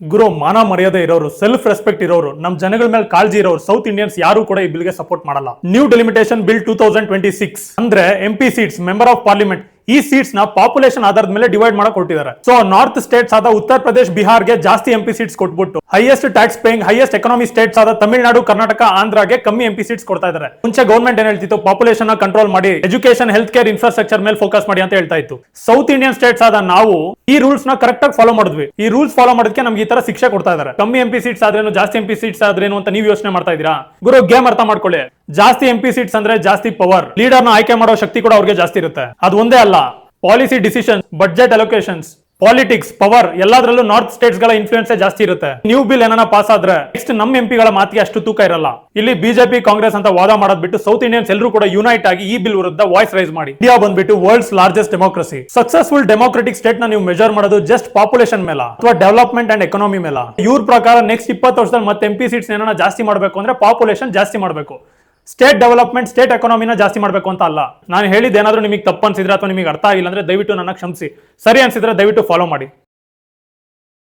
ಗುರು ಮಾನ ಮರ್ಯಾದೆ ಇರೋರು, ಸೆಲ್ಫ್ ರೆಸ್ಪೆಕ್ಟ್ ಇರೋರು, ನಮ್ ಜನಗಳ ಮೇಲೆ ಕಾಳಜಿ ಇರೋರು ಸೌತ್ ಇಂಡಿಯನ್ಸ್ ಯಾರು ಕೂಡ ಈ ಬಿಲ್ಗೆ ಸಪೋರ್ಟ್ ಮಾಡಲ್ಲ. ನ್ಯೂ ಡೆಲಿಮಿಟೇಷನ್ ಬಿಲ್ 2026 ಅಂದ್ರೆ MP seats, member of parliament, ಈ ಸೀಟ್ಸ್ ನ ಪಾಪ್ಯುಲೇಷನ್ ಆಧಾರದ ಮೇಲೆ ಡಿವೈಡ್ ಮಾಡಕ್ ಕೊಟ್ಟಿದ್ದಾರೆ. ಸೊ ನಾರ್ತ್ ಸ್ಟೇಟ್ಸ್ ಆದ ಉತ್ತರ ಪ್ರದೇಶ್, ಬಿಹಾರ್ಗೆ ಜಾಸ್ತಿ MP ಸೀಟ್ಸ್ ಕೊಟ್ಬಿಟ್ಟು highest tax paying, highest economy States ಆದ ತಮಿಳುನಾಡು, ಕರ್ನಾಟಕ, ಆಂಧ್ರಗೆ ಕಮ್ಮಿ MP ಸೀಟ್ಸ್ ಕೊಡ್ತಾ ಇದ್ದಾರೆ. ಮುಂಚೆ ಗೌರ್ಮೆಂಟ್ ಏನ್ ಹೇಳ್ತಿತ್ತು, ಪಾಪ್ಯುಲೇಷನ್ ನ ಕಂಟ್ರೋಲ್ ಮಾಡಿ, ಎಜುಕೇಶನ್, ಹೆಲ್ತ್ ಕೇರ್, ಇನ್ಫ್ರಾಸ್ಟ್ರಕ್ಚರ್ ಮೇಲೆ ಫೋಕಸ್ ಮಾಡಿ ಅಂತ ಹೇಳ್ತಾ ಇತ್ತು. ಸೌತ್ ಇಂಡಿಯನ್ ಸ್ಟೇಟ್ಸ್ ಆದ ನಾವು ಈ ರೂಲ್ಸ್ ನ ಕರೆಕ್ಟ್ ಆಗಿ ಫಾಲೋ ಮಾಡಿದ್ವಿ. ಈ ರೂಲ್ಸ್ ಫಾಲೋ ಮಾಡೋದಕ್ಕೆ ನಮ್ಗೆ ಈ ತರ ಶಿಕ್ಷೆ ಕೊಡ್ತಾ ಇದ್ದಾರೆ. ಕಮ್ಮಿ MP ಸೀಟ್ಸ್ ಆದ್ರೇನು, ಜಾಸ್ತಿ MP ಸೀಟ್ಸ್ ಆದ್ರೇನು ಅಂತ ನೀವು ಯೋಚನೆ ಮಾಡ್ತಾ ಇದೀರಾ? ಗುರು, ಗೇಮ್ ಅರ್ಥ ಮಾಡ್ಕೊಳ್ಳಿ. ಜಾಸ್ತಿ MP ಸೀಟ್ಸ್ ಅಂದ್ರೆ ಜಾಸ್ತಿ ಪವರ್, ಲೀಡರ್ ನ ಆಯ್ಕೆ ಮಾಡೋ ಶಕ್ತಿ ಕೂಡ ಅವ್ರಿಗೆ ಜಾಸ್ತಿ ಇರುತ್ತೆ. ಅದು ಒಂದೇ ಅಲ್ಲ, policy decision, budget allocations, politics, power ಎಲ್ಲದರಲ್ಲೂ ನಾರ್ತ್ ಸ್ಟೇಟ್ಸ್ ಗಳ ಇನ್ಫ್ಲೂಯೆನ್ಸ್ ಜಾಸ್ತಿ ಇರುತ್ತೆ. ನ್ಯೂ ಬಿಲ್ ಏನಾನ ಪಾಸ್ ಆದ್ರೆ ನೆಕ್ಸ್ಟ್ ನಮ್ಮ MP ಗಳ ಮಾತಿಗೆ ಅಷ್ಟು ತೂಕ ಇರಲ್ಲ. ಇಲ್ಲಿ ಬಿಜೆಪಿ, ಕಾಂಗ್ರೆಸ್ ಅಂತ ವಾದ ಮಾಡೋದ್ ಬಿಟ್ಟು ಸೌತ್ ಇಂಡಿಯನ್ಸ್ ಎಲ್ಲರೂ ಕೂಡ ಯುನೈಟ್ ಆಗಿ ಈ ಬಿಲ್ ವಿರುದ್ಧ ವಾಯ್ಸ್ ರೈಸ್ ಮಾಡಿ. ಇಂಡಿಯಾ ಬಂದ್ಬಿಟ್ಟು world's largest democracy. Successful democratic state ನ ನೀವು ಮೆಜರ್ ಮಾಡೋದು ಜಸ್ಟ್ ಪಾಪ್ಯುಲೇಷನ್ ಮೇಲೆ ಅಥವಾ ಡೆವಲಪ್ಮೆಂಟ್ ಅಂಡ್ ಎಕನಾಮಿ ಮೇಲೆ. ಇವ್ರ ಪ್ರಕಾರ ನೆಕ್ಸ್ಟ್ 20 ವರ್ಷದಲ್ಲಿ ಮತ್ತೆ MP ಸೀಟ್ಸ್ ಏನಾನ ಜಾಸ್ತಿ ಮಾಡಬೇಕು ಅಂದ್ರೆ ಪಾಪ್ಯುಲೇಷನ್ ಜಾಸ್ತಿ ಮಾಡಬೇಕು. ಸ್ಟೇಟ್ ಡೆವಲಪ್ಮೆಂಟ್, ಸ್ಟೇಟ್ ಎಕಾನಮಿನ ಜಾಸ್ತಿ ಮಾಡಬೇಕು ಅಂತ ಅಲ್ಲ. ನಾನು ಹೇಳಿದ್ದೇನಾದ್ರೂ ನಿಮಗೆ ತಪ್ಪು ಅನ್ಸಿದ್ರೆ ಅಥವಾ ನಿಮಗೆ ಅರ್ಥ ಆಗಿಲ್ಲ ಅಂದ್ರೆ ದಯವಿಟ್ಟು ನನ್ನ ಕ್ಷಮಿಸಿ. ಸರಿ ಅನ್ಸಿದ್ರೆ ದಯವಿಟ್ಟು ಫಾಲೋ ಮಾಡಿ.